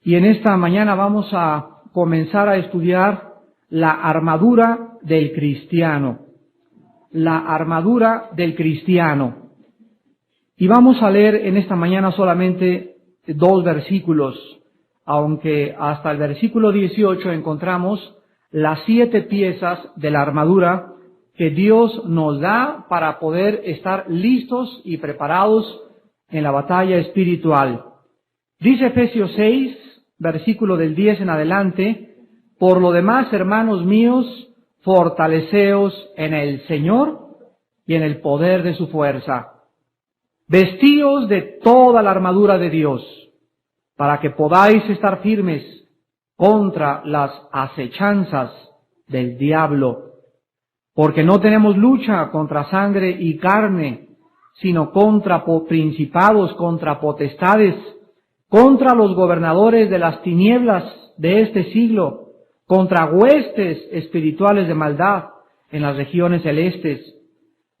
Y en esta mañana vamos a comenzar a estudiar la armadura del cristiano. La armadura del cristiano. Y vamos a leer en esta mañana solamente 2 versículos, aunque hasta el versículo 18 encontramos las 7 piezas de la armadura que Dios nos da para poder estar listos y preparados en la batalla espiritual. Dice Efesios 6, versículo del 10 en adelante: por lo demás, hermanos míos, fortaleceos en el Señor y en el poder de su fuerza. Vestíos de toda la armadura de Dios, para que podáis estar firmes contra las acechanzas del diablo. Porque no tenemos lucha contra sangre y carne, sino contra principados, contra potestades, contra los gobernadores de las tinieblas de este siglo, contra huestes espirituales de maldad en las regiones celestes.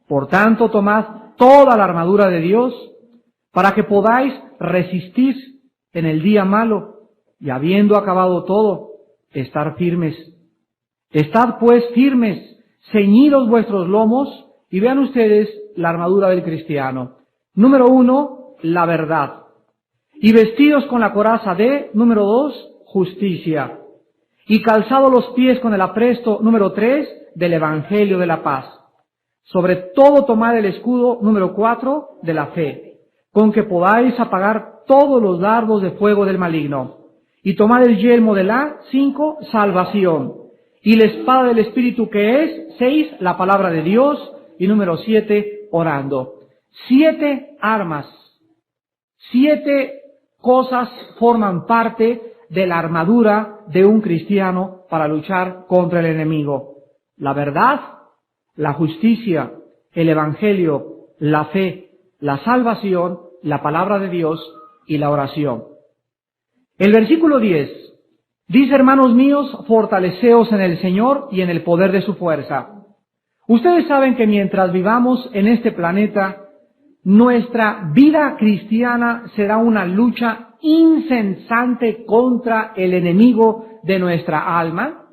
Por tanto, tomad toda la armadura de Dios, para que podáis resistir en el día malo, y habiendo acabado todo, estar firmes. Estad pues firmes, ceñidos vuestros lomos, y vean ustedes la armadura del cristiano. Número 1, la verdad. Y vestidos con la coraza de, número 2, justicia. Y calzados los pies con el apresto, número 3, del evangelio de la paz. Sobre todo tomad el escudo, número 4, de la fe, con que podáis apagar todos los dardos de fuego del maligno. Y tomad el yelmo de la, 5, salvación. Y la espada del Espíritu, que es, 6, la palabra de Dios. Y número 7, orando. 7 armas. 7 cosas forman parte de la armadura de un cristiano para luchar contra el enemigo. La verdad, la justicia, el evangelio, la fe, la salvación, la palabra de Dios y la oración. El versículo 10 dice: hermanos míos, fortaleceos en el Señor y en el poder de su fuerza. Ustedes saben que mientras vivamos en este planeta, nuestra vida cristiana será una lucha incesante contra el enemigo de nuestra alma.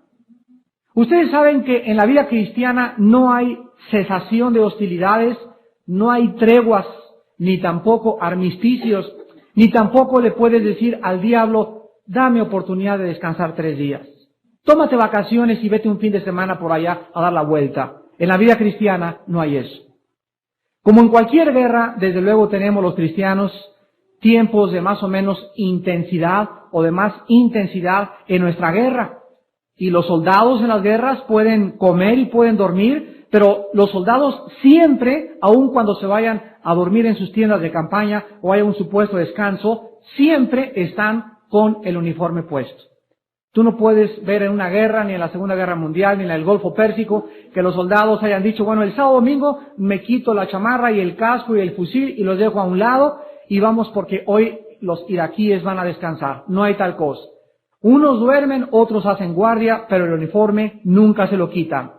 Ustedes saben que en la vida cristiana no hay cesación de hostilidades, no hay treguas, ni tampoco armisticios, ni tampoco le puedes decir al diablo: dame oportunidad de descansar 3 días. Tómate vacaciones y vete un fin de semana por allá a dar la vuelta. En la vida cristiana no hay eso. Como en cualquier guerra, desde luego tenemos los cristianos tiempos de más o menos intensidad o de más intensidad en nuestra guerra. Y los soldados en las guerras pueden comer y pueden dormir, pero los soldados siempre, aun cuando se vayan a dormir en sus tiendas de campaña o haya un supuesto descanso, siempre están con el uniforme puesto. Tú no puedes ver en una guerra, ni en la Segunda Guerra Mundial, ni en el Golfo Pérsico, que los soldados hayan dicho: bueno, el sábado domingo me quito la chamarra y el casco y el fusil y los dejo a un lado y vamos porque hoy los iraquíes van a descansar. No hay tal cosa. Unos duermen, otros hacen guardia, pero el uniforme nunca se lo quitan.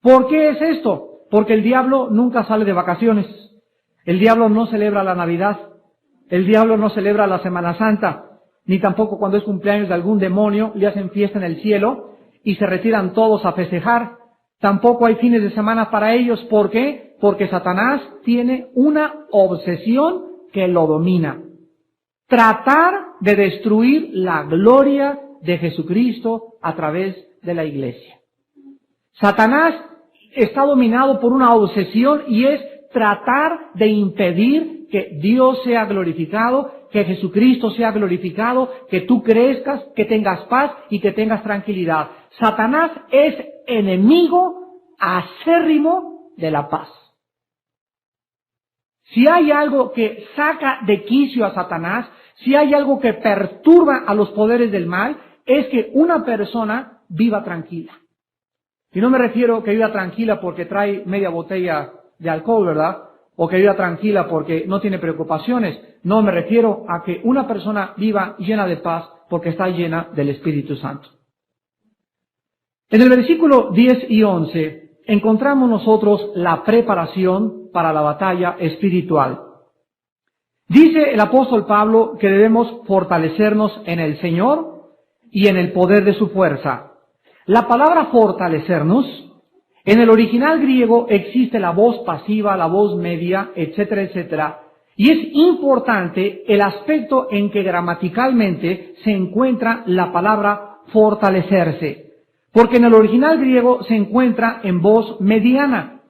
¿Por qué es esto? Porque el diablo nunca sale de vacaciones. El diablo no celebra la Navidad. El diablo no celebra la Semana Santa. Ni tampoco cuando es cumpleaños de algún demonio le hacen fiesta en el cielo y se retiran todos a festejar. Tampoco hay fines de semana para ellos. ¿Por qué? Porque Satanás tiene una obsesión que lo domina. Tratar de destruir la gloria de Jesucristo a través de la iglesia. Satanás está dominado por una obsesión y es tratar de impedir que Dios sea glorificado, que Jesucristo sea glorificado, que tú crezcas, que tengas paz y que tengas tranquilidad. Satanás es enemigo acérrimo de la paz. Si hay algo que saca de quicio a Satanás, si hay algo que perturba a los poderes del mal, es que una persona viva tranquila. Y no me refiero que viva tranquila porque trae media botella de alcohol, ¿verdad? O que viva tranquila porque no tiene preocupaciones. No, me refiero a que una persona viva llena de paz porque está llena del Espíritu Santo. En el versículo 10 y 11 encontramos nosotros la preparación para la batalla espiritual. Dice el apóstol Pablo que debemos fortalecernos en el Señor y en el poder de su fuerza. La palabra fortalecernos, en el original griego existe la voz pasiva, la voz media, etcétera, etcétera. Y es importante el aspecto en que gramaticalmente se encuentra la palabra fortalecerse, porque en el original griego se encuentra en voz mediana.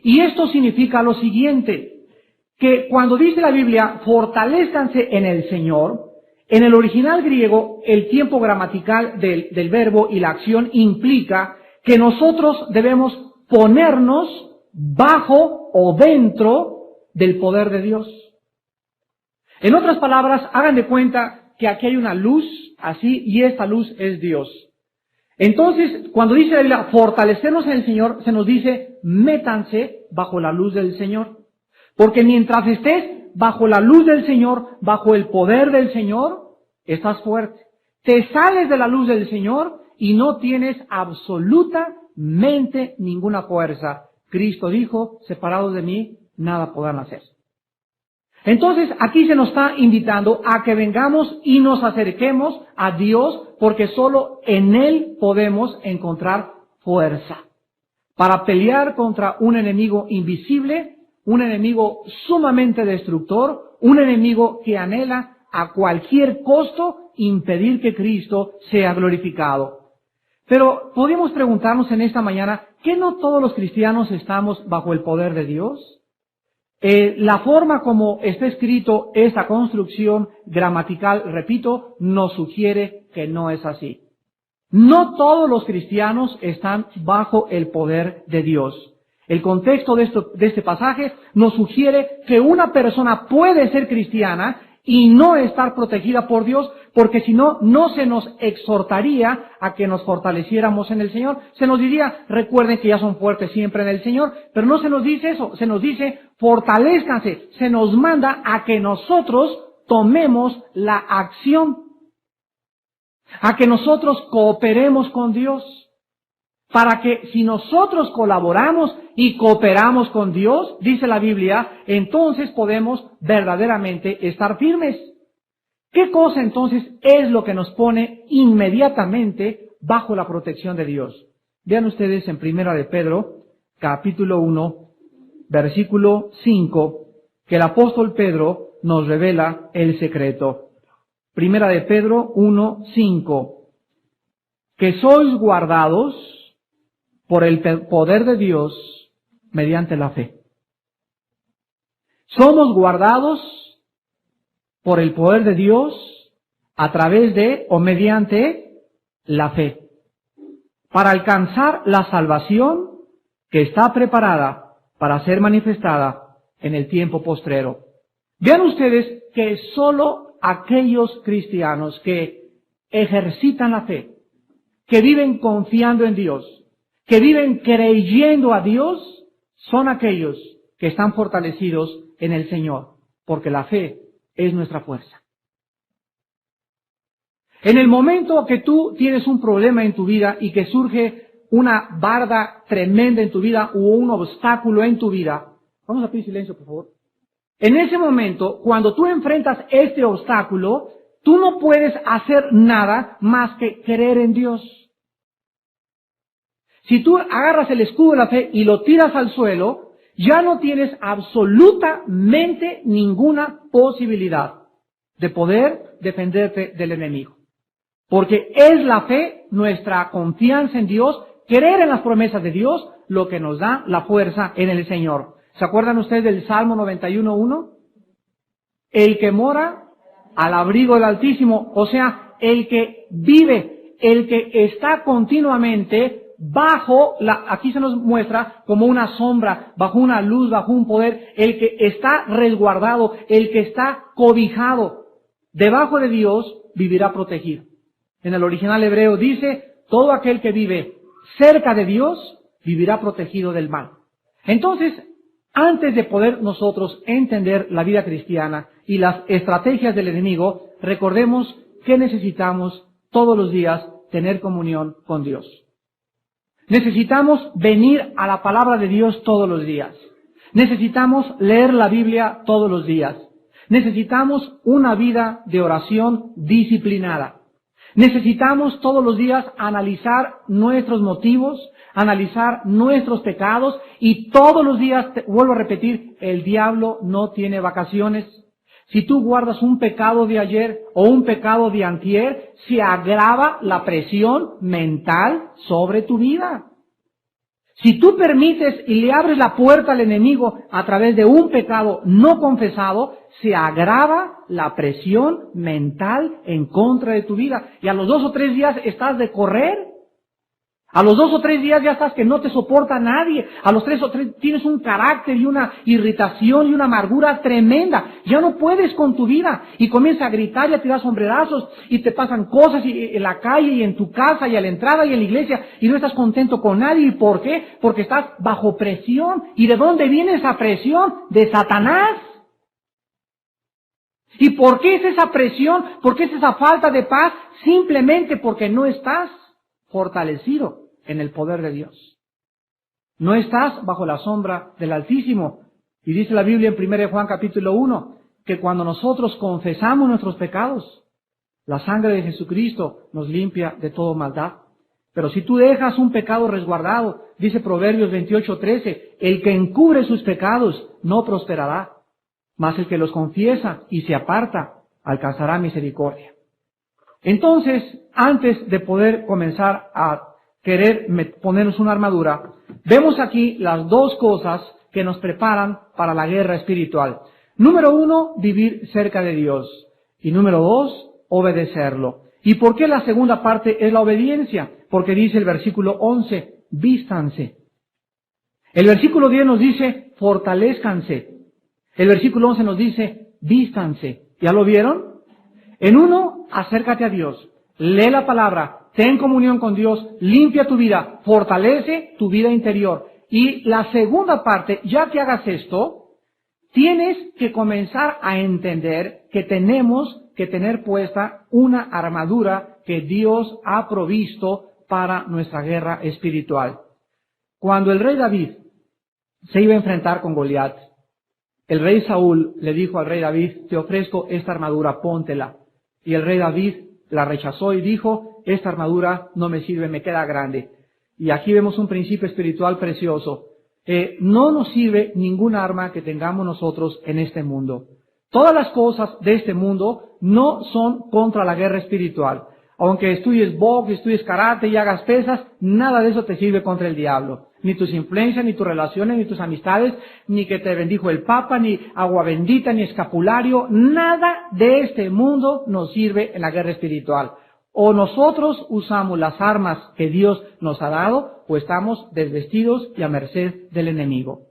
Y esto significa lo siguiente, que cuando dice la Biblia, fortalézcanse en el Señor, en el original griego, el tiempo gramatical del verbo y la acción implica que nosotros debemos ponernos bajo o dentro del poder de Dios. En otras palabras, hagan de cuenta que aquí hay una luz, así, y esta luz es Dios. Entonces, cuando dice la Biblia, fortalecernos en el Señor, se nos dice, métanse bajo la luz del Señor. Porque mientras estés bajo la luz del Señor, bajo el poder del Señor, estás fuerte. Te sales de la luz del Señor y no tienes absolutamente ninguna fuerza. Cristo dijo, separados de mí, nada podrán hacer. Entonces, aquí se nos está invitando a que vengamos y nos acerquemos a Dios, porque solo en Él podemos encontrar fuerza para pelear contra un enemigo invisible, un enemigo sumamente destructor, un enemigo que anhela a cualquier costo impedir que Cristo sea glorificado. Pero podemos preguntarnos en esta mañana, ¿qué no todos los cristianos estamos bajo el poder de Dios? La forma como está escrito esta construcción gramatical, repito, nos sugiere que no es así. No todos los cristianos están bajo el poder de Dios. El contexto de este pasaje nos sugiere que una persona puede ser cristiana y no estar protegida por Dios, porque si no, no se nos exhortaría a que nos fortaleciéramos en el Señor. Se nos diría, recuerden que ya son fuertes siempre en el Señor, pero no se nos dice eso, se nos dice, fortalézcanse, se nos manda a que nosotros tomemos la acción, a que nosotros cooperemos con Dios, para que si nosotros colaboramos y cooperamos con Dios, dice la Biblia, entonces podemos verdaderamente estar firmes. ¿Qué cosa entonces es lo que nos pone inmediatamente bajo la protección de Dios? Vean ustedes en Primera de Pedro, capítulo 1, versículo 5, que el apóstol Pedro nos revela el secreto. Primera de Pedro 1, 5, que sois guardados por el poder de Dios mediante la fe. Somos guardados por el poder de Dios a través de o mediante la fe, para alcanzar la salvación que está preparada para ser manifestada en el tiempo postrero. Vean ustedes que solo aquellos cristianos que ejercitan la fe, que viven confiando en Dios, que viven creyendo a Dios, son aquellos que están fortalecidos en el Señor, porque la fe es nuestra fuerza. En el momento que tú tienes un problema en tu vida y que surge una barda tremenda en tu vida o un obstáculo en tu vida, vamos a pedir silencio, por favor. En ese momento, cuando tú enfrentas este obstáculo, tú no puedes hacer nada más que creer en Dios. Si tú agarras el escudo de la fe y lo tiras al suelo, ya no tienes absolutamente ninguna posibilidad de poder defenderte del enemigo. Porque es la fe, nuestra confianza en Dios, creer en las promesas de Dios, lo que nos da la fuerza en el Señor. ¿Se acuerdan ustedes del Salmo 91:1? El que mora al abrigo del Altísimo, o sea, el que vive, el que está continuamente bajo aquí se nos muestra como una sombra, bajo una luz, bajo un poder, el que está resguardado, el que está cobijado, debajo de Dios, vivirá protegido. En el original hebreo dice, todo aquel que vive cerca de Dios, vivirá protegido del mal. Entonces, antes de poder nosotros entender la vida cristiana y las estrategias del enemigo, recordemos que necesitamos todos los días tener comunión con Dios. Necesitamos venir a la palabra de Dios todos los días. Necesitamos leer la Biblia todos los días. Necesitamos una vida de oración disciplinada. Necesitamos todos los días analizar nuestros motivos, analizar nuestros pecados y todos los días, vuelvo a repetir, el diablo no tiene vacaciones. Si tú guardas un pecado de ayer o un pecado de antier, se agrava la presión mental sobre tu vida. Si tú permites y le abres la puerta al enemigo a través de un pecado no confesado, se agrava la presión mental en contra de tu vida. Y a los 2 o 3 días estás de correr. A los 2 o 3 días ya estás que no te soporta nadie. A los 3 o 3 tienes un carácter y una irritación y una amargura tremenda. Ya no puedes con tu vida. Y comienzas a gritar y a tirar sombrerazos y te pasan cosas en la calle y en tu casa y a la entrada y en la iglesia y no estás contento con nadie. ¿Y por qué? Porque estás bajo presión. ¿Y de dónde viene esa presión? De Satanás. ¿Y por qué es esa presión? ¿Por qué es esa falta de paz? Simplemente porque no estás fortalecido en el poder de Dios. No estás bajo la sombra del Altísimo. Y dice la Biblia en 1 Juan capítulo 1, que cuando nosotros confesamos nuestros pecados, la sangre de Jesucristo nos limpia de toda maldad. Pero si tú dejas un pecado resguardado, dice Proverbios 28:13, el que encubre sus pecados no prosperará, mas el que los confiesa y se aparta alcanzará misericordia. Entonces, antes de poder comenzar a querer ponernos una armadura, vemos aquí las 2 cosas que nos preparan para la guerra espiritual. Número 1, vivir cerca de Dios. Y número 2, obedecerlo. ¿Y por qué la segunda parte es la obediencia? Porque dice el versículo 11, vístanse. El versículo 10 nos dice, fortalezcanse. El versículo 11 nos dice, vístanse. ¿Ya lo vieron? En uno, acércate a Dios. Lee la palabra. Ten comunión con Dios, limpia tu vida, fortalece tu vida interior. Y la segunda parte, ya que hagas esto, tienes que comenzar a entender que tenemos que tener puesta una armadura que Dios ha provisto para nuestra guerra espiritual. Cuando el rey David se iba a enfrentar con Goliat, el rey Saúl le dijo al rey David, te ofrezco esta armadura, póntela. Y el rey David la rechazó y dijo, esta armadura no me sirve, me queda grande. Y aquí vemos un principio espiritual precioso. No nos sirve ningún arma que tengamos nosotros en este mundo. Todas las cosas de este mundo no son contra la guerra espiritual. Aunque estudies box, estudies karate y hagas pesas, nada de eso te sirve contra el diablo. Ni tus influencias, ni tus relaciones, ni tus amistades, ni que te bendijo el Papa, ni agua bendita, ni escapulario. Nada de este mundo nos sirve en la guerra espiritual. O nosotros usamos las armas que Dios nos ha dado, o estamos desvestidos y a merced del enemigo.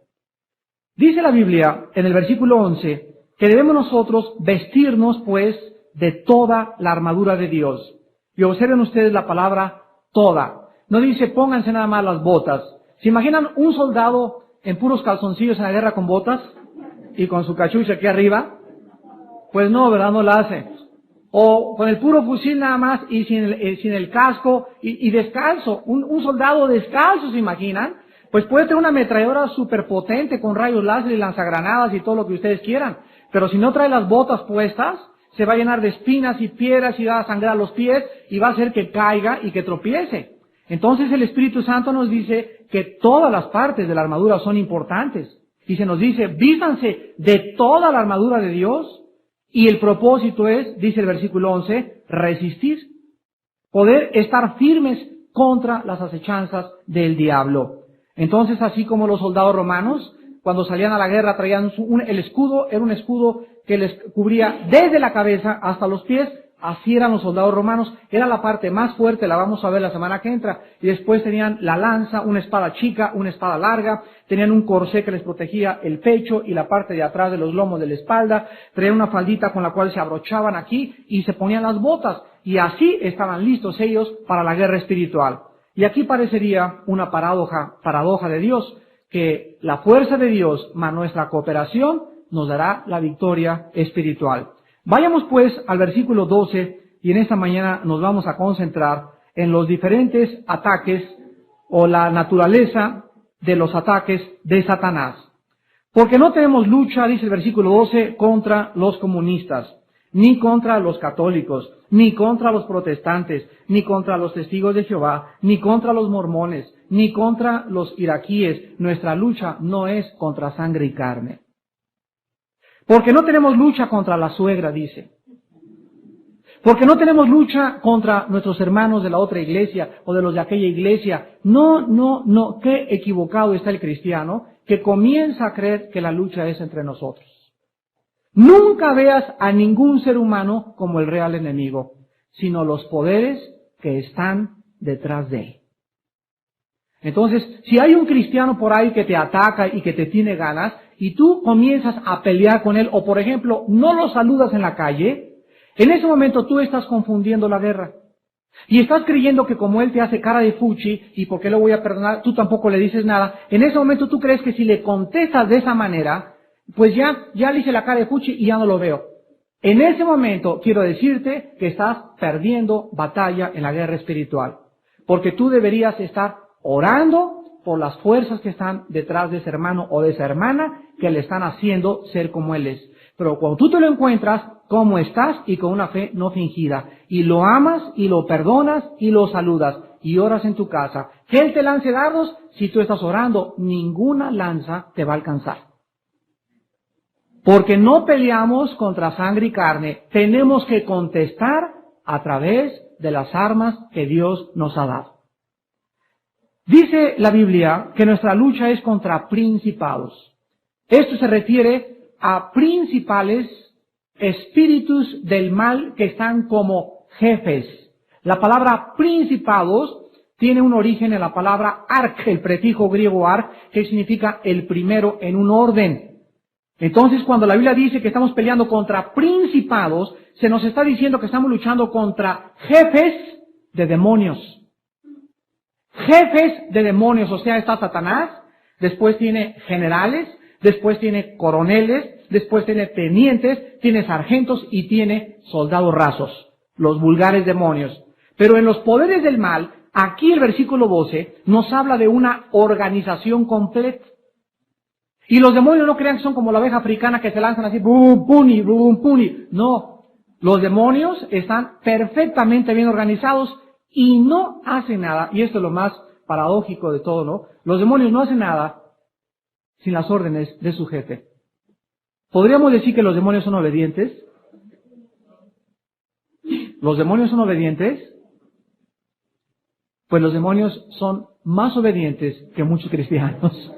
Dice la Biblia en el versículo 11 que debemos nosotros vestirnos pues de toda la armadura de Dios. Y observen ustedes la palabra toda. No dice pónganse nada más las botas. ¿Se imaginan un soldado en puros calzoncillos en la guerra con botas y con su cachucha aquí arriba? Pues no, ¿verdad? No la hace. O con el puro fusil nada más y sin el casco y descalzo. Un soldado descalzo, ¿se imaginan? Pues puede tener una ametralladora superpotente con rayos láser y lanzagranadas y todo lo que ustedes quieran. Pero si no trae las botas puestas, se va a llenar de espinas y piedras y va a sangrar los pies y va a hacer que caiga y que tropiece. Entonces el Espíritu Santo nos dice que todas las partes de la armadura son importantes. Y se nos dice, vístanse de toda la armadura de Dios. Y el propósito es, dice el versículo 11, resistir. Poder estar firmes contra las acechanzas del diablo. Entonces, así como los soldados romanos, cuando salían a la guerra traían el escudo, era un escudo que les cubría desde la cabeza hasta los pies. Así eran los soldados romanos, era la parte más fuerte, la vamos a ver la semana que entra, y después tenían la lanza, una espada chica, una espada larga, tenían un corsé que les protegía el pecho y la parte de atrás de los lomos de la espalda, traían una faldita con la cual se abrochaban aquí y se ponían las botas, y así estaban listos ellos para la guerra espiritual. Y aquí parecería una paradoja de Dios, que la fuerza de Dios más nuestra cooperación nos dará la victoria espiritual. Vayamos pues al versículo 12 y en esta mañana nos vamos a concentrar en los diferentes ataques o la naturaleza de los ataques de Satanás. Porque no tenemos lucha, dice el versículo 12, contra los comunistas, ni contra los católicos, ni contra los protestantes, ni contra los testigos de Jehová, ni contra los mormones, ni contra los iraquíes. Nuestra lucha no es contra sangre y carne. Porque no tenemos lucha contra la suegra, dice. Porque no tenemos lucha contra nuestros hermanos de la otra iglesia o de los de aquella iglesia. No. Qué equivocado está el cristiano que comienza a creer que la lucha es entre nosotros. Nunca veas a ningún ser humano como el real enemigo, sino los poderes que están detrás de él. Entonces, si hay un cristiano por ahí que te ataca y que te tiene ganas, y tú comienzas a pelear con él, o por ejemplo, no lo saludas en la calle, en ese momento tú estás confundiendo la guerra. Y estás creyendo que como él te hace cara de fuchi, y porque le voy a perdonar, tú tampoco le dices nada. En ese momento tú crees que si le contestas de esa manera, pues ya le hice la cara de fuchi y ya no lo veo. En ese momento quiero decirte que estás perdiendo batalla en la guerra espiritual. Porque tú deberías estar orando por las fuerzas que están detrás de ese hermano o de esa hermana que le están haciendo ser como él es. Pero cuando tú te lo encuentras, ¿cómo estás? Y con una fe no fingida. Y lo amas, y lo perdonas, y lo saludas. Y oras en tu casa. Que él te lance dardos, si tú estás orando, ninguna lanza te va a alcanzar. Porque no peleamos contra sangre y carne. Tenemos que contestar a través de las armas que Dios nos ha dado. Dice la Biblia que nuestra lucha es contra principados. Esto se refiere a principales espíritus del mal que están como jefes. La palabra principados tiene un origen en la palabra arc, el prefijo griego arc, que significa el primero en un orden. Entonces, cuando la Biblia dice que estamos peleando contra principados, se nos está diciendo que estamos luchando contra jefes de demonios. Jefes de demonios, o sea, está Satanás, después tiene generales, después tiene coroneles, después tiene tenientes, tiene sargentos y tiene soldados rasos, los vulgares demonios. Pero en los poderes del mal, aquí el versículo 12 nos habla de una organización completa. Y los demonios no crean que son como la abeja africana que se lanzan así, bum, puni, bum, puni. No, los demonios están perfectamente bien organizados y no hacen nada, y esto es lo más paradójico de todo, ¿no? Los demonios no hacen nada sin las órdenes de su jefe. ¿Podríamos decir que los demonios son obedientes? ¿Los demonios son obedientes? Pues los demonios son más obedientes que muchos cristianos.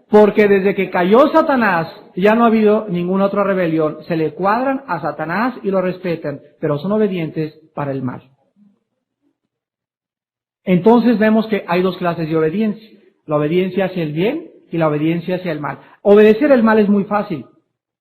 Porque desde que cayó Satanás, ya no ha habido ninguna otra rebelión. Se le cuadran a Satanás y lo respetan, pero son obedientes para el mal. Entonces vemos que hay dos clases de obediencia. La obediencia hacia el bien y la obediencia hacia el mal. Obedecer el mal es muy fácil.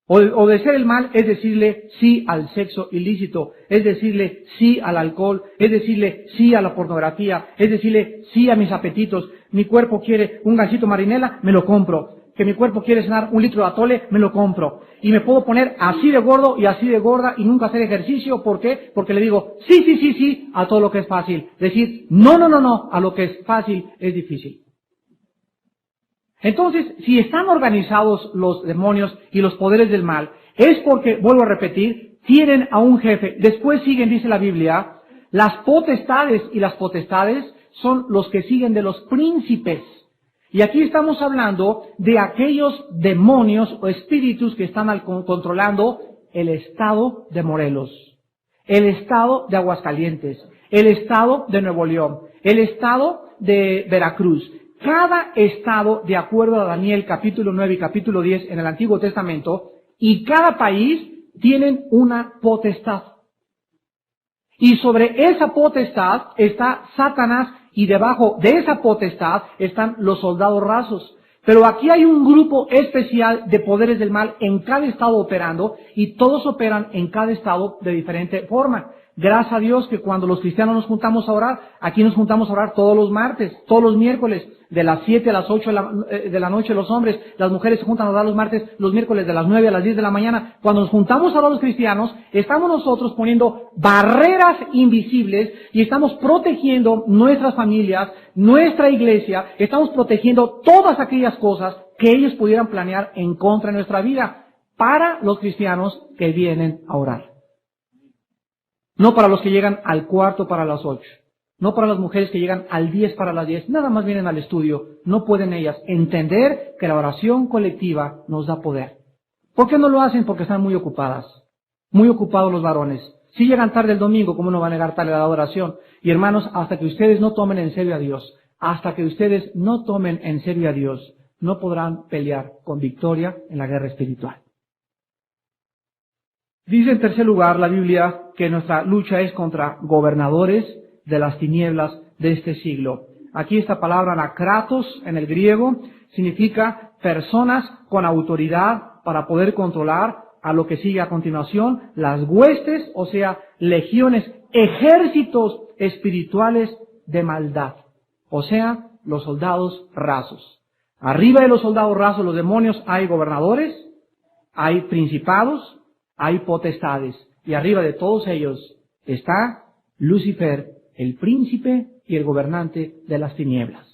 Obedecer el mal es decirle sí al sexo ilícito, es decirle sí al alcohol, es decirle sí a la pornografía, es decirle sí a mis apetitos. Mi cuerpo quiere un gansito marinela, me lo compro. Que mi cuerpo quiere cenar un litro de atole, me lo compro. Y me puedo poner así de gordo y así de gorda y nunca hacer ejercicio. ¿Por qué? Porque le digo sí a todo lo que es fácil. Decir no a lo que es fácil es difícil. Entonces, si están organizados los demonios y los poderes del mal, es porque, vuelvo a repetir, tienen a un jefe. Después siguen, dice la Biblia, las potestades, y las potestades son los que siguen de los príncipes. Y aquí estamos hablando de aquellos demonios o espíritus que están controlando el estado de Morelos, el estado de Aguascalientes, el estado de Nuevo León, el estado de Veracruz. Cada estado, de acuerdo a Daniel capítulo 9 y capítulo 10 en el Antiguo Testamento, y cada país tienen una potestad. Y sobre esa potestad está Satanás, y debajo de esa potestad están los soldados rasos. Pero aquí hay un grupo especial de poderes del mal en cada estado operando, y todos operan en cada estado de diferente forma. Gracias a Dios que cuando los cristianos nos juntamos a orar, aquí nos juntamos a orar todos los martes, todos los miércoles, de las 7 a las 8 de la noche los hombres, las mujeres se juntan a orar los martes, los miércoles de las 9 a las 10 de la mañana. Cuando nos juntamos a orar los cristianos, estamos nosotros poniendo barreras invisibles y estamos protegiendo nuestras familias, nuestra iglesia, estamos protegiendo todas aquellas cosas que ellos pudieran planear en contra de nuestra vida para los cristianos que vienen a orar. No para los que llegan al cuarto para las 8. No para las mujeres que llegan al 10 para las 10. Nada más vienen al estudio. No pueden ellas entender que la oración colectiva nos da poder. ¿Por qué no lo hacen? Porque están muy ocupadas. Muy ocupados los varones. Si llegan tarde el domingo, ¿cómo no van a llegar tarde a la oración? Y hermanos, hasta que ustedes no tomen en serio a Dios, hasta que ustedes no tomen en serio a Dios, no podrán pelear con victoria en la guerra espiritual. Dice en tercer lugar la Biblia que nuestra lucha es contra gobernadores de las tinieblas de este siglo. Aquí esta palabra anakratos en el griego significa personas con autoridad para poder controlar a lo que sigue a continuación, las huestes, o sea, legiones, ejércitos espirituales de maldad, o sea, los soldados rasos. Arriba de los soldados rasos, los demonios, hay gobernadores, hay principados, hay potestades, y arriba de todos ellos está Lucifer, el príncipe y el gobernante de las tinieblas.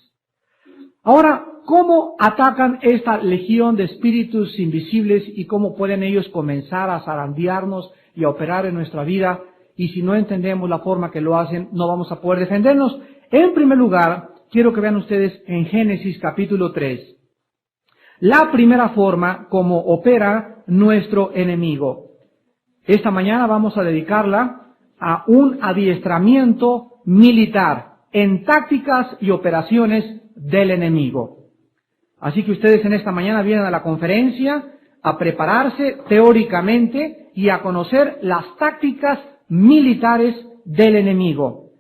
Ahora, ¿cómo atacan esta legión de espíritus invisibles y cómo pueden ellos comenzar a zarandearnos y a operar en nuestra vida? Y si no entendemos la forma que lo hacen, no vamos a poder defendernos. En primer lugar, quiero que vean ustedes en Génesis capítulo 3, la primera forma como opera nuestro enemigo. Esta mañana vamos a dedicarla a un adiestramiento militar en tácticas y operaciones del enemigo. Así que ustedes en esta mañana vienen a la conferencia a prepararse teóricamente y a conocer las tácticas militares del enemigo.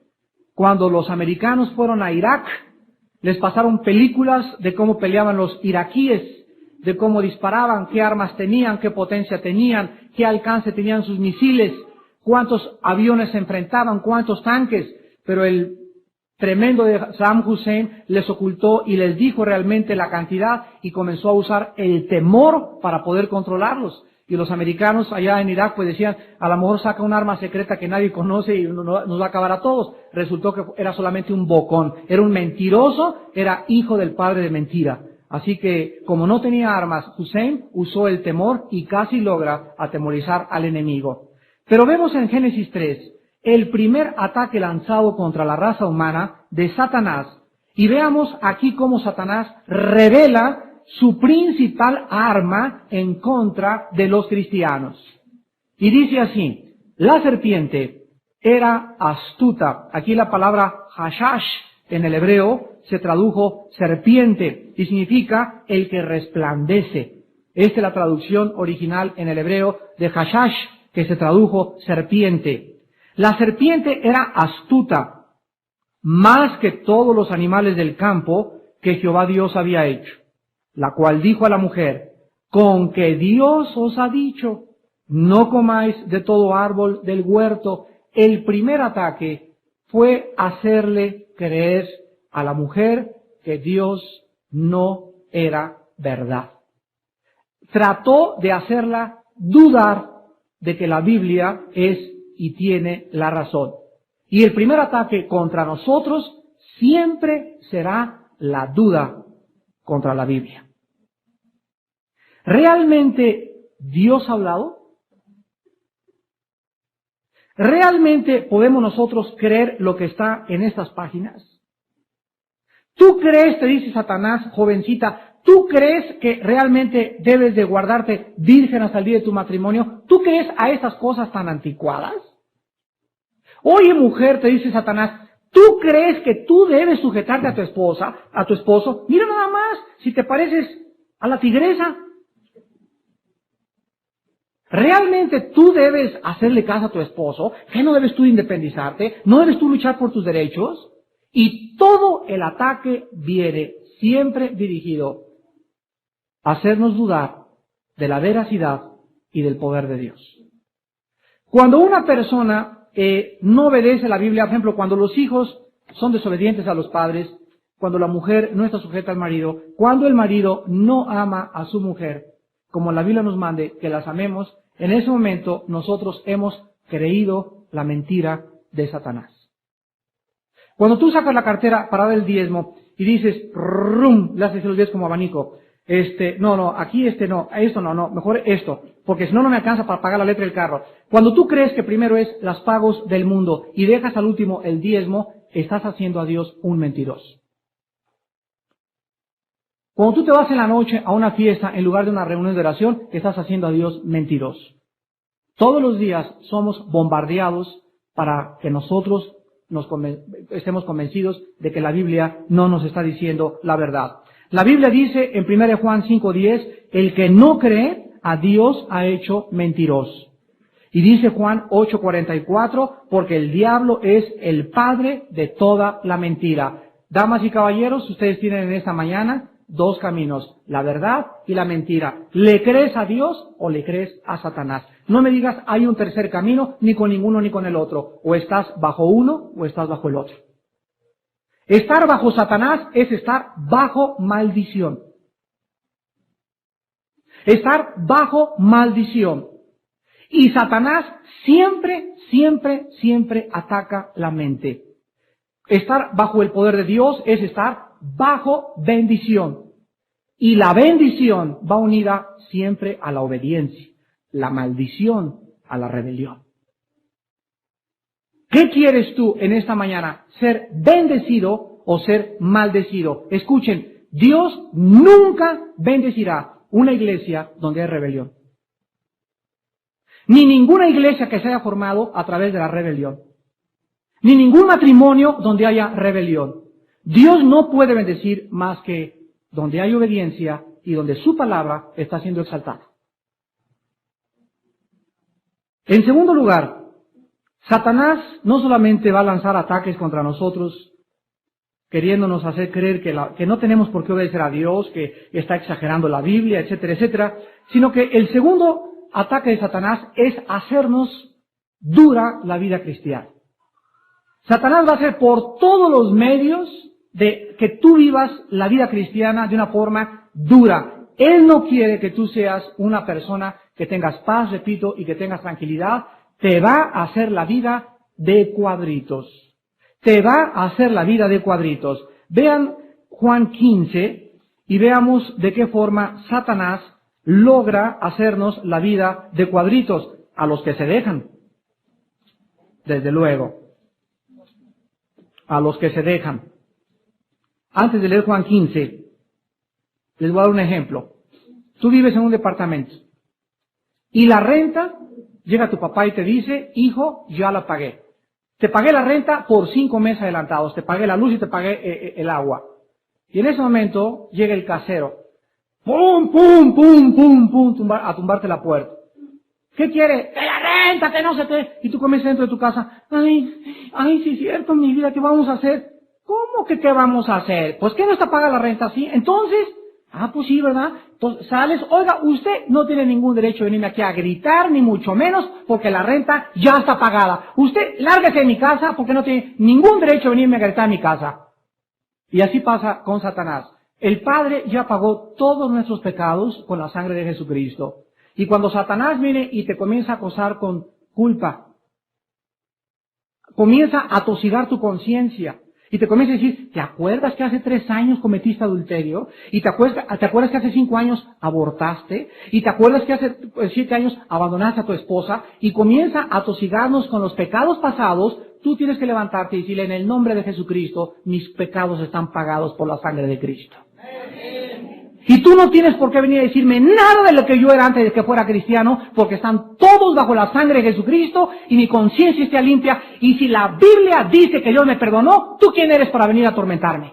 Cuando los americanos fueron a Irak, les pasaron películas de cómo peleaban los iraquíes, de cómo disparaban, qué armas tenían, qué potencia tenían, qué alcance tenían sus misiles, cuántos aviones se enfrentaban, cuántos tanques, pero el tremendo de Saddam Hussein les ocultó y les dijo realmente la cantidad y comenzó a usar el temor para poder controlarlos. Y los americanos allá en Irak pues decían, a lo mejor saca un arma secreta que nadie conoce y nos va a acabar a todos. Resultó que era solamente un bocón, era un mentiroso, era hijo del padre de mentira. Así que, como no tenía armas, Hussein usó el temor y casi logra atemorizar al enemigo. Pero vemos en Génesis 3 el primer ataque lanzado contra la raza humana de Satanás. Y veamos aquí cómo Satanás revela su principal arma en contra de los cristianos. Y dice así, la serpiente era astuta. Aquí la palabra hashash en el hebreo se tradujo serpiente y significa el que resplandece. Esta es la traducción original en el hebreo de hashash, que se tradujo serpiente. La serpiente era astuta, más que todos los animales del campo que Jehová Dios había hecho, la cual dijo a la mujer, con que Dios os ha dicho, no comáis de todo árbol del huerto. El primer ataque fue hacerle creer a la mujer que Dios no era verdad. Trató de hacerla dudar de que la Biblia es y tiene la razón. Y el primer ataque contra nosotros siempre será la duda contra la Biblia. ¿Realmente Dios ha hablado? ¿Realmente podemos nosotros creer lo que está en estas páginas? ¿Tú crees, te dice Satanás, jovencita, tú crees que realmente debes de guardarte virgen hasta el día de tu matrimonio? ¿Tú crees a estas cosas tan anticuadas? Oye, mujer, te dice Satanás, ¿tú crees que tú debes sujetarte a tu esposa, a tu esposo? Mira nada más, si te pareces a la tigresa. ¿Realmente tú debes hacerle caso a tu esposo? ¿Que no debes tú independizarte? ¿No debes tú luchar por tus derechos? Y todo el ataque viene siempre dirigido a hacernos dudar de la veracidad y del poder de Dios. Cuando una persona no obedece la Biblia. Por ejemplo, cuando los hijos son desobedientes a los padres, cuando la mujer no está sujeta al marido, cuando el marido no ama a su mujer, como la Biblia nos mande que las amemos, en ese momento nosotros hemos creído la mentira de Satanás. Cuando tú sacas la cartera para dar el diezmo y dices, rum, le haces los diez como abanico, esto no, mejor esto, porque si no, no me alcanza para pagar la letra del carro. Cuando tú crees que primero es las pagos del mundo y dejas al último el diezmo, estás haciendo a Dios un mentiroso. Cuando tú te vas en la noche a una fiesta en lugar de una reunión de oración, estás haciendo a Dios mentiroso. Todos los días somos bombardeados para que nosotros estemos convencidos de que la Biblia no nos está diciendo la verdad. La Biblia dice en 1 Juan 5:10, el que no cree a Dios ha hecho mentiroso. Y dice Juan 8:44, porque el diablo es el padre de toda la mentira. Damas y caballeros, ustedes tienen en esta mañana dos caminos, la verdad y la mentira. ¿Le crees a Dios o le crees a Satanás? No me digas hay un tercer camino, ni con ninguno ni con el otro. O estás bajo uno o estás bajo el otro. Estar bajo Satanás es estar bajo maldición. Estar bajo maldición. Y Satanás siempre ataca la mente. Estar bajo el poder de Dios es estar bajo bendición. Y la bendición va unida siempre a la obediencia. La maldición a la rebelión. ¿Qué quieres tú en esta mañana? ¿Ser bendecido o ser maldecido? Escuchen, Dios nunca bendecirá una iglesia donde hay rebelión. Ni ninguna iglesia que se haya formado a través de la rebelión. Ni ningún matrimonio donde haya rebelión. Dios no puede bendecir más que donde hay obediencia y donde su palabra está siendo exaltada. En segundo lugar, Satanás no solamente va a lanzar ataques contra nosotros, queriéndonos hacer creer que no tenemos por qué obedecer a Dios, que está exagerando la Biblia, etcétera, etcétera, sino que el segundo ataque de Satanás es hacernos dura la vida cristiana. Satanás va a hacer por todos los medios de que tú vivas la vida cristiana de una forma dura. Él no quiere que tú seas una persona que tengas paz, repito, y que tengas tranquilidad. Te va a hacer la vida de cuadritos. Te va a hacer la vida de cuadritos. Vean Juan 15 y veamos de qué forma Satanás logra hacernos la vida de cuadritos a los que se dejan. Desde luego. A los que se dejan. Antes de leer Juan 15, les voy a dar un ejemplo. Tú vives en un departamento y la renta, llega tu papá y te dice, hijo, ya la pagué. Te pagué la renta por 5 meses adelantados, te pagué la luz y te pagué el agua. Y en ese momento llega el casero, pum, pum, pum, pum, pum, a tumbarte la puerta. ¿Qué quiere? ¡Que la renta, que no sé qué! Y tú comienzas dentro de tu casa, ay, sí es cierto, mi vida, ¿qué vamos a hacer? ¿Cómo que qué vamos a hacer? Pues que no está pagada la renta así. Entonces, pues sí, ¿verdad? Entonces sales, oiga, usted no tiene ningún derecho de venirme aquí a gritar, ni mucho menos, porque la renta ya está pagada. Usted, lárguese de mi casa, porque no tiene ningún derecho de venirme a gritar a mi casa. Y así pasa con Satanás. El Padre ya pagó todos nuestros pecados con la sangre de Jesucristo. Y cuando Satanás viene y te comienza a acosar con culpa, comienza a atosigar tu conciencia, y te comienza a decir, ¿te acuerdas que hace 3 años cometiste adulterio? ¿Y te acuerdas que hace 5 años abortaste? ¿Y te acuerdas que hace 7 años abandonaste a tu esposa? Y comienza a atosigarnos con los pecados pasados. Tú tienes que levantarte y decirle, en el nombre de Jesucristo, mis pecados están pagados por la sangre de Cristo. Y tú no tienes por qué venir a decirme nada de lo que yo era antes de que fuera cristiano, porque están todos bajo la sangre de Jesucristo y mi conciencia está limpia. Y si la Biblia dice que Dios me perdonó, ¿tú quién eres para venir a atormentarme?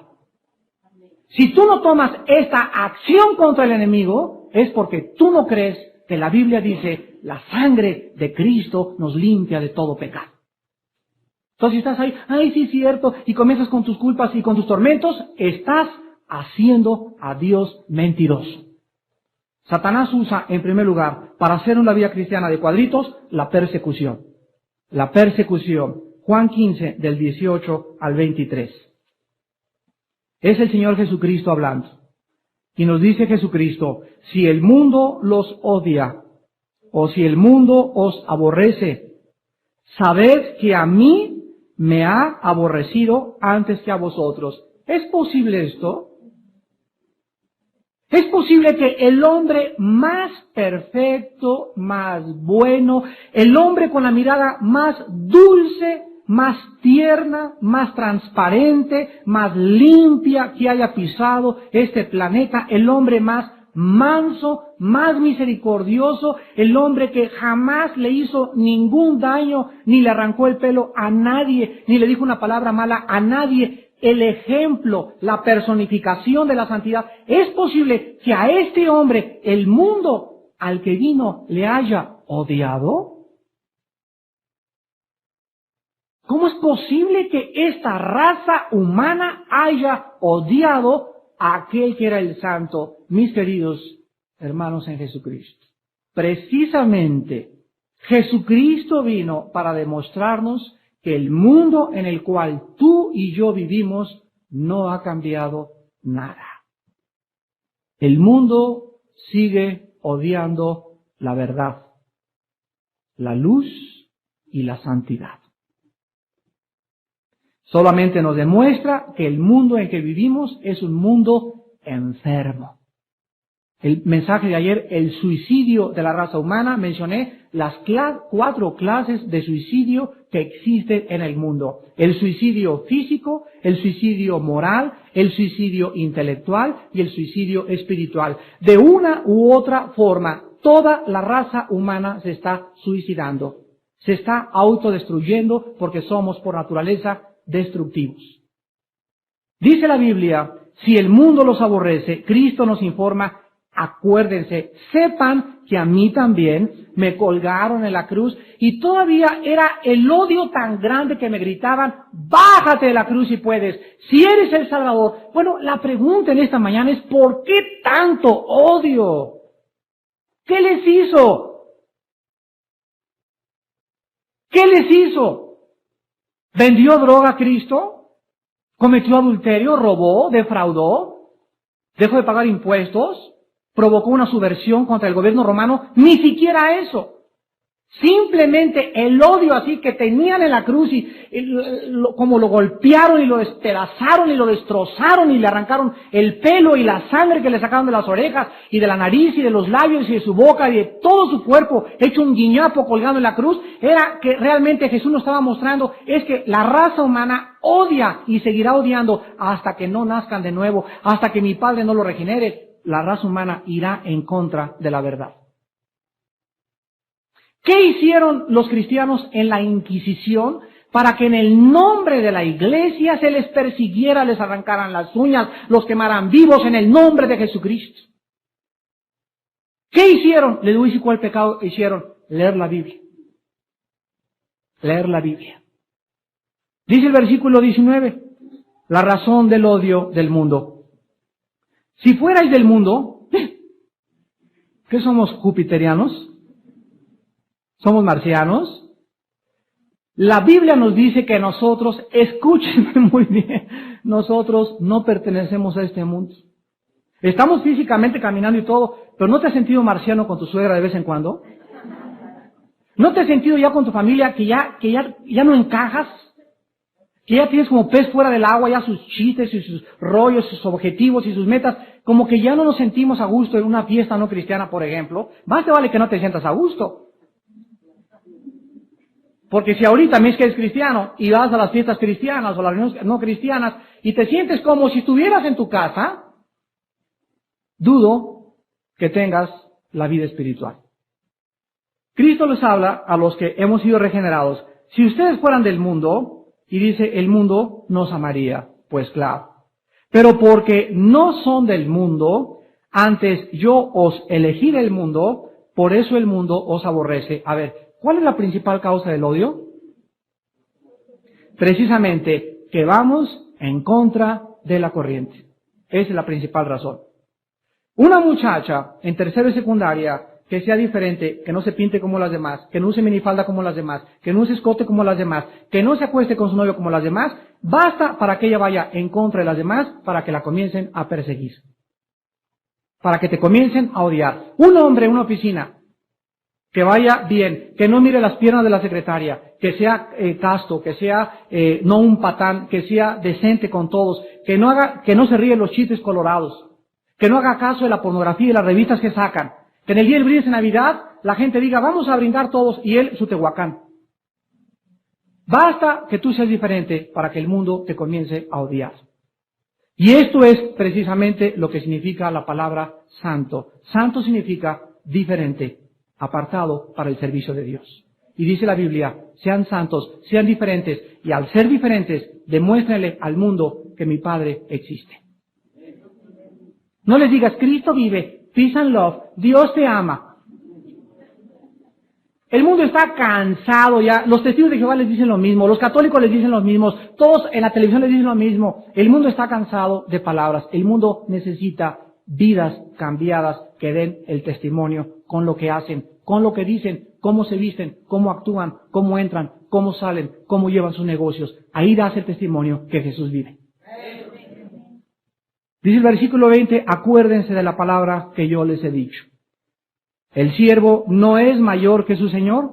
Si tú no tomas esta acción contra el enemigo, es porque tú no crees que la Biblia dice, la sangre de Cristo nos limpia de todo pecado. Entonces si estás ahí, ay sí es cierto, y comienzas con tus culpas y con tus tormentos, estás haciendo a Dios mentiroso. Satanás usa, en primer lugar, para hacer una vida cristiana de cuadritos, la persecución. la persecución. Juan 15, del 18 al 23. Es el Señor Jesucristo hablando. Y nos dice Jesucristo, si el mundo los odia, o si el mundo os aborrece, sabed que a mí me ha aborrecido antes que a vosotros. ¿Es posible esto? ¿Es posible que el hombre más perfecto, más bueno, el hombre con la mirada más dulce, más tierna, más transparente, más limpia que haya pisado este planeta, el hombre más manso, más misericordioso, el hombre que jamás le hizo ningún daño, ni le arrancó el pelo a nadie, ni le dijo una palabra mala a nadie, el ejemplo, la personificación de la santidad? ¿Es posible que a este hombre el mundo al que vino le haya odiado? ¿Cómo es posible que esta raza humana haya odiado a aquel que era el santo? Mis queridos hermanos en Jesucristo, precisamente Jesucristo vino para demostrarnos que el mundo en el cual tú y yo vivimos no ha cambiado nada. El mundo sigue odiando la verdad, la luz y la santidad. Solamente nos demuestra que el mundo en que vivimos es un mundo enfermo. El mensaje de ayer, el suicidio de la raza humana, mencioné las 4 clases de suicidio que existen en el mundo. El suicidio físico, el suicidio moral, el suicidio intelectual y el suicidio espiritual. De una u otra forma, toda la raza humana se está suicidando. Se está autodestruyendo porque somos por naturaleza destructivos. Dice la Biblia, si el mundo los aborrece, Cristo nos informa, acuérdense, sepan que a mí también me colgaron en la cruz y todavía era el odio tan grande que me gritaban, bájate de la cruz si puedes, si eres el Salvador. Bueno, la pregunta en esta mañana es, ¿por qué tanto odio? ¿Qué les hizo? ¿Qué les hizo? ¿Vendió droga a Cristo? ¿Cometió adulterio? ¿Robó? ¿Defraudó? ¿Dejó de pagar impuestos? ¿Provocó una subversión contra el gobierno romano? Ni siquiera eso. Simplemente el odio así que tenían en la cruz y como lo golpearon y lo despedazaron y lo destrozaron y le arrancaron el pelo y la sangre que le sacaron de las orejas y de la nariz y de los labios y de su boca y de todo su cuerpo hecho un guiñapo colgado en la cruz, era que realmente Jesús nos estaba mostrando es que la raza humana odia y seguirá odiando hasta que no nazcan de nuevo, hasta que mi Padre no lo regenere. La raza humana irá en contra de la verdad. ¿Qué hicieron los cristianos en la Inquisición para que en el nombre de la Iglesia se les persiguiera, les arrancaran las uñas, los quemaran vivos en el nombre de Jesucristo? ¿Qué hicieron? Les voy a decir cuál pecado hicieron. Leer la Biblia. Leer la Biblia. Dice el versículo 19, la razón del odio del mundo. Si fuerais del mundo, ¿qué somos, jupiterianos? ¿Somos marcianos? La Biblia nos dice que nosotros, escúchenme muy bien, nosotros no pertenecemos a este mundo. Estamos físicamente caminando y todo, pero ¿no te has sentido marciano con tu suegra de vez en cuando? ¿No te has sentido ya con tu familia que ya no encajas? Que ya tienes como pez fuera del agua, ya sus chistes y sus rollos, sus objetivos y sus metas, como que ya no nos sentimos a gusto en una fiesta no cristiana, por ejemplo. Más te vale que no te sientas a gusto. Porque si ahorita me es que eres cristiano y vas a las fiestas cristianas o las reuniones no cristianas y te sientes como si estuvieras en tu casa, dudo que tengas la vida espiritual. Cristo les habla a los que hemos sido regenerados. Si ustedes fueran del mundo, y dice, el mundo nos amaría. Pues claro. Pero porque no son del mundo, antes yo os elegí del mundo, por eso el mundo os aborrece. A ver, ¿cuál es la principal causa del odio? Precisamente que vamos en contra de la corriente. Esa es la principal razón. Una muchacha en tercero y secundaria que sea diferente, que no se pinte como las demás, que no use minifalda como las demás, que no use escote como las demás, que no se acueste con su novio como las demás, basta para que ella vaya en contra de las demás, para que la comiencen a perseguir, para que te comiencen a odiar. Un hombre en una oficina que vaya bien, que no mire las piernas de la secretaria, que sea casto, que sea no un patán, que sea decente con todos, que no se ríe de los chistes colorados, que no haga caso de la pornografía y de las revistas que sacan, que en el día del brindis de Navidad la gente diga, vamos a brindar todos, y él su tehuacán. Basta que tú seas diferente para que el mundo te comience a odiar. Y esto es precisamente lo que significa la palabra santo. Santo significa diferente, apartado para el servicio de Dios. Y dice la Biblia, sean santos, sean diferentes, y al ser diferentes, demuéstrenle al mundo que mi Padre existe. No les digas, Cristo vive, peace and love, Dios te ama. El mundo está cansado ya, los testigos de Jehová les dicen lo mismo, los católicos les dicen lo mismo, todos en la televisión les dicen lo mismo. El mundo está cansado de palabras, el mundo necesita vidas cambiadas que den el testimonio con lo que hacen, con lo que dicen, cómo se visten, cómo actúan, cómo entran, cómo salen, cómo llevan sus negocios. Ahí das el testimonio que Jesús vive. Dice el versículo 20, acuérdense de la palabra que yo les he dicho. ¿El siervo no es mayor que su señor?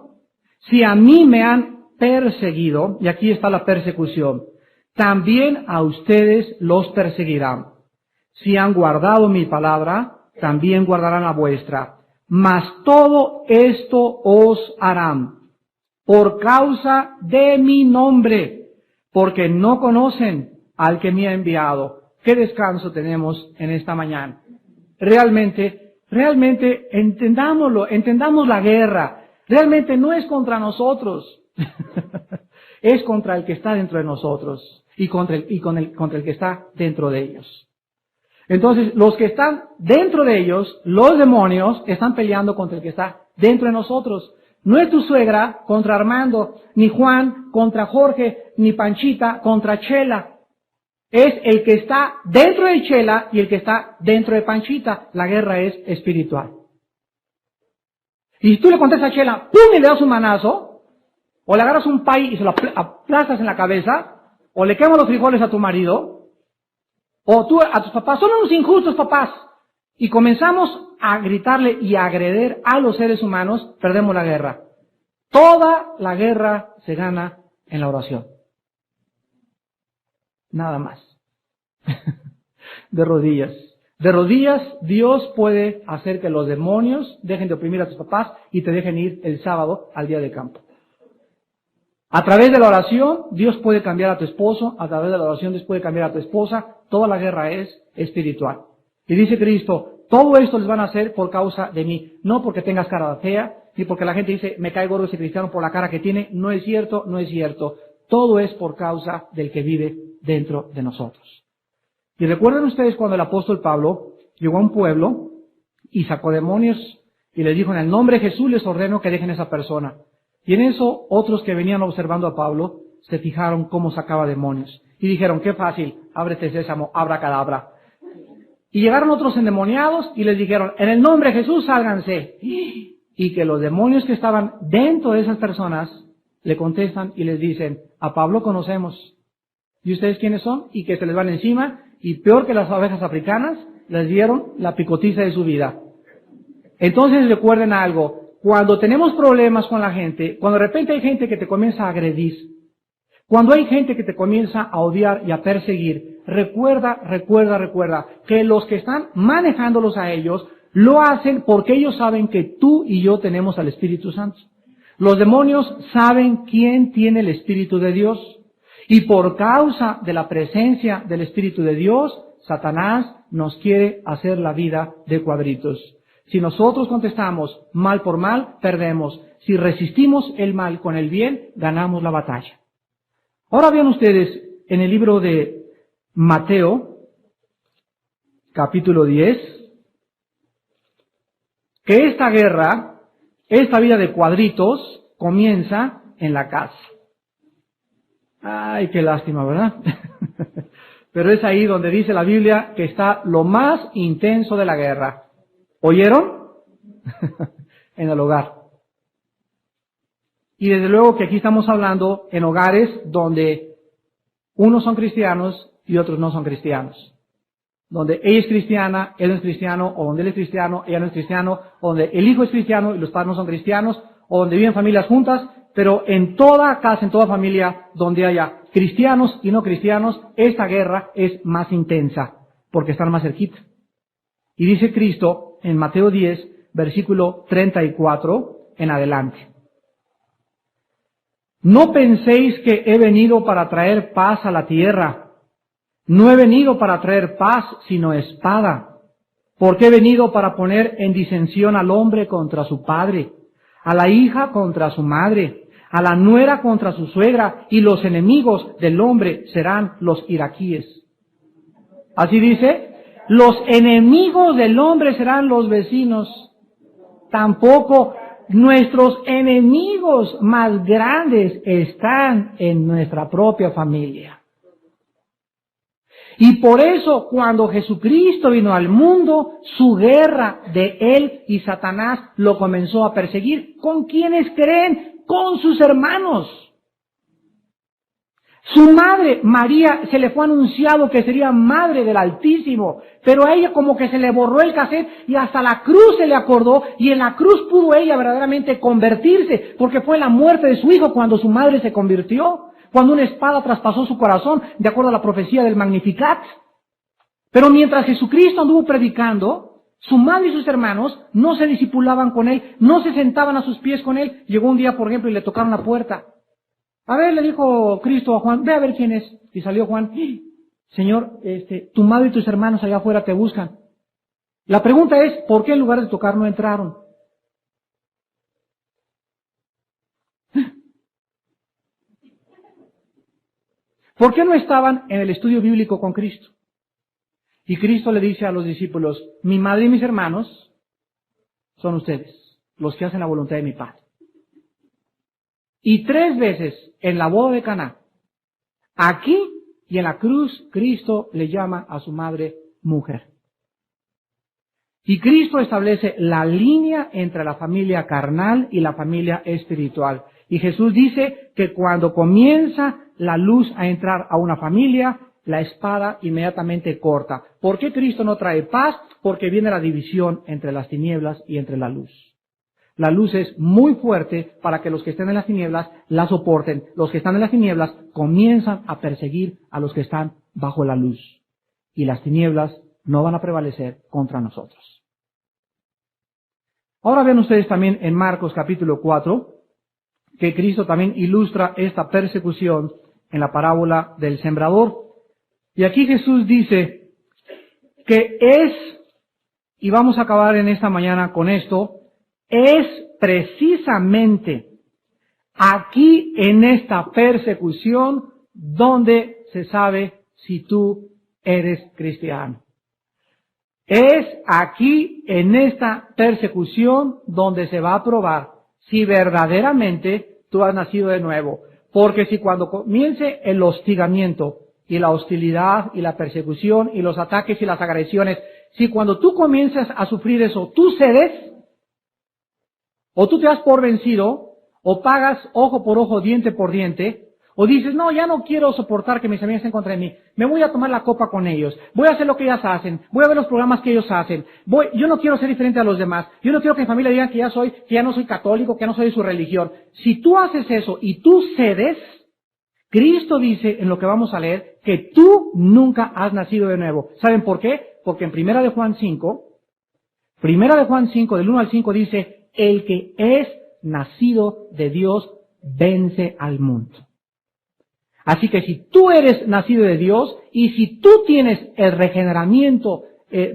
Si a mí me han perseguido, y aquí está la persecución, también a ustedes los perseguirán. Si han guardado mi palabra, también guardarán la vuestra. Mas todo esto os harán por causa de mi nombre, porque no conocen al que me ha enviado. ¿Qué descanso tenemos en esta mañana? Realmente entendámoslo, entendamos la guerra. Realmente no es contra nosotros, es contra el que está dentro de nosotros y contra el que está dentro de ellos. Entonces, los que están dentro de ellos, los demonios, están peleando contra el que está dentro de nosotros. No es tu suegra contra Armando, ni Juan contra Jorge, ni Panchita contra Chela. Es el que está dentro de Chela y el que está dentro de Panchita. La guerra es espiritual. Y si tú le contestas a Chela, ¡pum!, y le das un manazo, o le agarras un pay y se lo aplastas en la cabeza, o le quemas los frijoles a tu marido, o tú a tus papás, son unos injustos papás, y comenzamos a gritarle y a agreder a los seres humanos, perdemos la guerra. Toda la guerra se gana en la oración. Nada más. De rodillas. De rodillas, Dios puede hacer que los demonios dejen de oprimir a tus papás y te dejen ir el sábado al día de campo. A través de la oración, Dios puede cambiar a tu esposo. A través de la oración, Dios puede cambiar a tu esposa. Toda la guerra es espiritual. Y dice Cristo, todo esto les van a hacer por causa de mí. No porque tengas cara fea, ni porque la gente dice, me cae gordo ese cristiano por la cara que tiene. No es cierto, no es cierto. Todo es por causa del que vive dentro de nosotros. Y recuerden ustedes cuando el apóstol Pablo llegó a un pueblo y sacó demonios y les dijo, en el nombre de Jesús les ordeno que dejen a esa persona. Y en eso otros que venían observando a Pablo se fijaron cómo sacaba demonios. Y dijeron, qué fácil, ábrete sésamo, abracadabra. Y llegaron otros endemoniados y les dijeron, en el nombre de Jesús sálganse. Y que los demonios que estaban dentro de esas personas le contestan y les dicen, a Pablo conocemos. ¿Y ustedes quiénes son? Y que se les van encima, y peor que las abejas africanas, les dieron la picotiza de su vida. Entonces recuerden algo, cuando tenemos problemas con la gente, cuando de repente hay gente que te comienza a agredir, cuando hay gente que te comienza a odiar y a perseguir, recuerda que los que están manejándolos a ellos, lo hacen porque ellos saben que tú y yo tenemos al Espíritu Santo. Los demonios saben quién tiene el Espíritu de Dios. Y por causa de la presencia del Espíritu de Dios, Satanás nos quiere hacer la vida de cuadritos. Si nosotros contestamos mal por mal, perdemos. Si resistimos el mal con el bien, ganamos la batalla. Ahora vean ustedes en el libro de Mateo, capítulo 10, que esta guerra, esta vida de cuadritos, comienza en la casa. Ay, qué lástima, ¿verdad? Pero es ahí donde dice la Biblia que está lo más intenso de la guerra. ¿Oyeron? en el hogar. Y desde luego que aquí estamos hablando en hogares donde unos son cristianos y otros no son cristianos. Donde ella es cristiana, él no es cristiano, o donde él es cristiano, ella no es cristiano, o donde el hijo es cristiano y los padres no son cristianos, o donde viven familias juntas, pero en toda casa, en toda familia donde haya cristianos y no cristianos, esta guerra es más intensa, porque están más cerquita. Y dice Cristo en Mateo 10, versículo 34 en adelante: no penséis que he venido para traer paz a la tierra. No he venido para traer paz, sino espada. Porque he venido para poner en disensión al hombre contra su padre, a la hija contra su madre, a la nuera contra su suegra, y los enemigos del hombre serán los iraquíes. Así dice, los enemigos del hombre serán los vecinos. Tampoco nuestros enemigos más grandes están en nuestra propia familia. Y por eso, cuando Jesucristo vino al mundo, su guerra de él y Satanás lo comenzó a perseguir. ¿Con quiénes creen? Con sus hermanos. Su madre, María, se le fue anunciado que sería madre del Altísimo, pero a ella como que se le borró el cassette y hasta la cruz se le acordó, y en la cruz pudo ella verdaderamente convertirse, porque fue la muerte de su hijo cuando su madre se convirtió, cuando una espada traspasó su corazón, de acuerdo a la profecía del Magnificat. Pero mientras Jesucristo anduvo predicando, su madre y sus hermanos no se discipulaban con él, no se sentaban a sus pies con él. Llegó un día, por ejemplo, y le tocaron la puerta. A ver, le dijo Cristo a Juan, ve a ver quién es. Y salió Juan: Señor, tu madre y tus hermanos allá afuera te buscan. La pregunta es, ¿por qué en lugar de tocar no entraron? ¿Por qué no estaban en el estudio bíblico con Cristo? Y Cristo le dice a los discípulos: mi madre y mis hermanos son ustedes, los que hacen la voluntad de mi Padre. Y 3 veces en la boda de Caná, aquí y en la cruz, Cristo le llama a su madre mujer. Y Cristo establece la línea entre la familia carnal y la familia espiritual. Y Jesús dice que cuando comienza la luz a entrar a una familia, la espada inmediatamente corta. ¿Por qué Cristo no trae paz? Porque viene la división entre las tinieblas y entre la luz. La luz es muy fuerte para que los que estén en las tinieblas la soporten. Los que están en las tinieblas comienzan a perseguir a los que están bajo la luz. Y las tinieblas no van a prevalecer contra nosotros. Ahora vean ustedes también en Marcos capítulo 4, que Cristo también ilustra esta persecución en la parábola del sembrador. Y aquí Jesús dice que y vamos a acabar en esta mañana con esto, es precisamente aquí en esta persecución donde se sabe si tú eres cristiano. Es aquí en esta persecución donde se va a probar si verdaderamente tú has nacido de nuevo. Porque si cuando comience el hostigamiento y la hostilidad y la persecución y los ataques y las agresiones, si cuando tú comienzas a sufrir eso, tú cedes, o tú te das por vencido, o pagas ojo por ojo, diente por diente, o dices, no, ya no quiero soportar que mis amigos estén contra mí, me voy a tomar la copa con ellos, voy a hacer lo que ellas hacen, voy a ver los programas que ellos hacen, yo no quiero ser diferente a los demás, yo no quiero que mi familia diga que ya no soy católico, que ya no soy de su religión. Si tú haces eso y tú cedes, Cristo dice en lo que vamos a leer que tú nunca has nacido de nuevo. ¿Saben por qué? Porque en Primera de Juan 5, del 1 al 5 dice, el que es nacido de Dios vence al mundo. Así que si tú eres nacido de Dios y si tú tienes el regeneramiento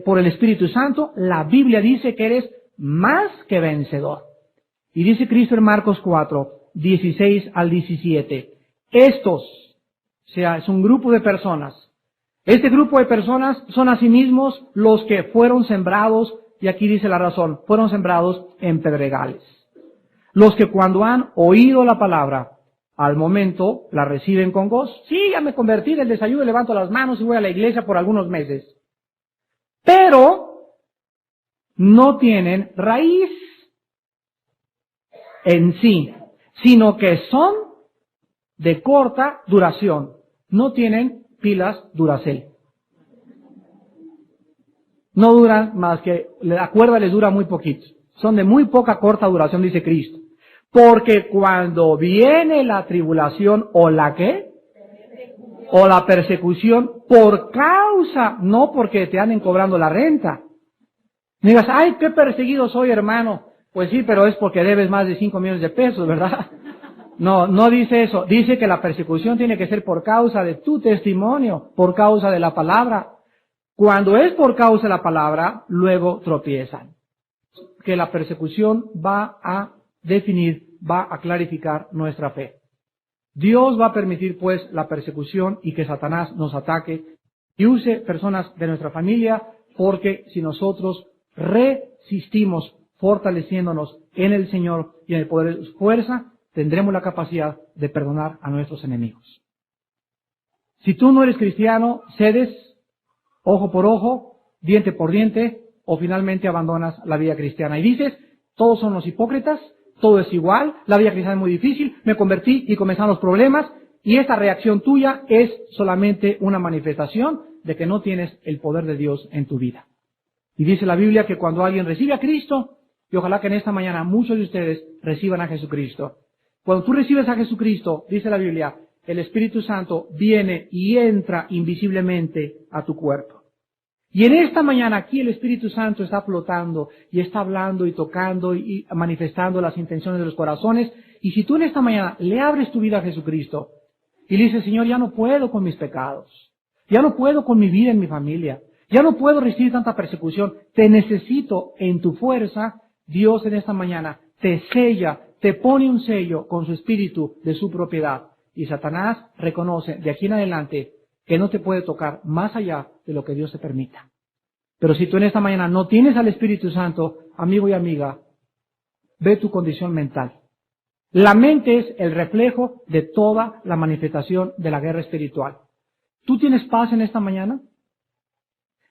por el Espíritu Santo, la Biblia dice que eres más que vencedor. Y dice Cristo en Marcos 4, 16 al 17, estos, o sea, es un grupo de personas. Este grupo de personas son asimismos los que fueron sembrados, y aquí dice la razón, fueron sembrados en pedregales. Los que cuando han oído la palabra, al momento la reciben con gozo. Sí, ya me convertí del desayuno, levanto las manos y voy a la iglesia por algunos meses. Pero no tienen raíz en sí, sino que son de corta duración. No tienen pilas Duracell. No duran más que, la cuerda les dura muy poquito. Son de muy poca corta duración, dice Cristo. Porque cuando viene la tribulación o la ¿qué? O la persecución por causa, no porque te anden cobrando la renta. Me digas, ay, qué perseguido soy, hermano. Pues sí, pero es porque debes más de 5 millones de pesos, ¿verdad? No, no dice eso. Dice que la persecución tiene que ser por causa de tu testimonio, por causa de la palabra. Cuando es por causa de la palabra, luego tropiezan. Que la persecución va a definir, va a clarificar nuestra fe. Dios va a permitir pues la persecución y que Satanás nos ataque y use personas de nuestra familia, porque si nosotros resistimos fortaleciéndonos en el Señor y en el poder de su fuerza, tendremos la capacidad de perdonar a nuestros enemigos. Si tú no eres cristiano, cedes ojo por ojo, diente por diente, o finalmente abandonas la vida cristiana y dices, todos son los hipócritas, todo es igual, la vida cristiana es muy difícil, me convertí y comenzaron los problemas, y esta reacción tuya es solamente una manifestación de que no tienes el poder de Dios en tu vida. Y dice la Biblia que cuando alguien recibe a Cristo, y ojalá que en esta mañana muchos de ustedes reciban a Jesucristo, cuando tú recibes a Jesucristo, dice la Biblia, el Espíritu Santo viene y entra invisiblemente a tu cuerpo. Y en esta mañana aquí el Espíritu Santo está flotando y está hablando y tocando y manifestando las intenciones de los corazones. Y si tú en esta mañana le abres tu vida a Jesucristo y le dices, Señor, ya no puedo con mis pecados, ya no puedo con mi vida en mi familia, ya no puedo resistir tanta persecución, te necesito en tu fuerza, Dios en esta mañana te sella, te pone un sello con su Espíritu de su propiedad. Y Satanás reconoce de aquí en adelante que no te puede tocar más allá de lo que Dios te permita. Pero si tú en esta mañana no tienes al Espíritu Santo, amigo y amiga, ve tu condición mental. La mente es el reflejo de toda la manifestación de la guerra espiritual. ¿Tú tienes paz en esta mañana?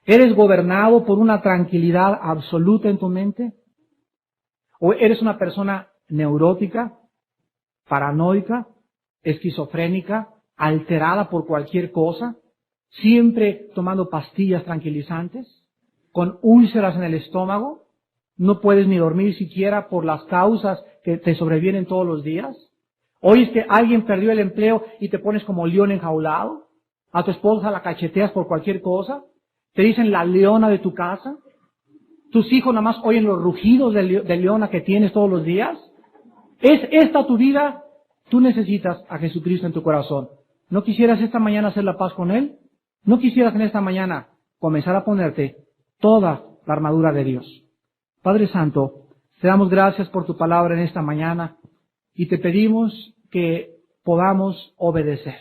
¿Eres gobernado por una tranquilidad absoluta en tu mente? ¿O eres una persona neurótica, paranoica, esquizofrénica, alterada por cualquier cosa, siempre tomando pastillas tranquilizantes, con úlceras en el estómago, no puedes ni dormir siquiera por las causas que te sobrevienen todos los días? ¿Oyes que alguien perdió el empleo y te pones como león enjaulado? ¿A tu esposa la cacheteas por cualquier cosa? ¿Te dicen la leona de tu casa? ¿Tus hijos nada más oyen los rugidos de leona que tienes todos los días? ¿Es esta tu vida? Tú necesitas a Jesucristo en tu corazón. ¿No quisieras esta mañana hacer la paz con Él? ¿No quisieras en esta mañana comenzar a ponerte toda la armadura de Dios? Padre Santo, te damos gracias por tu palabra en esta mañana y te pedimos que podamos obedecer.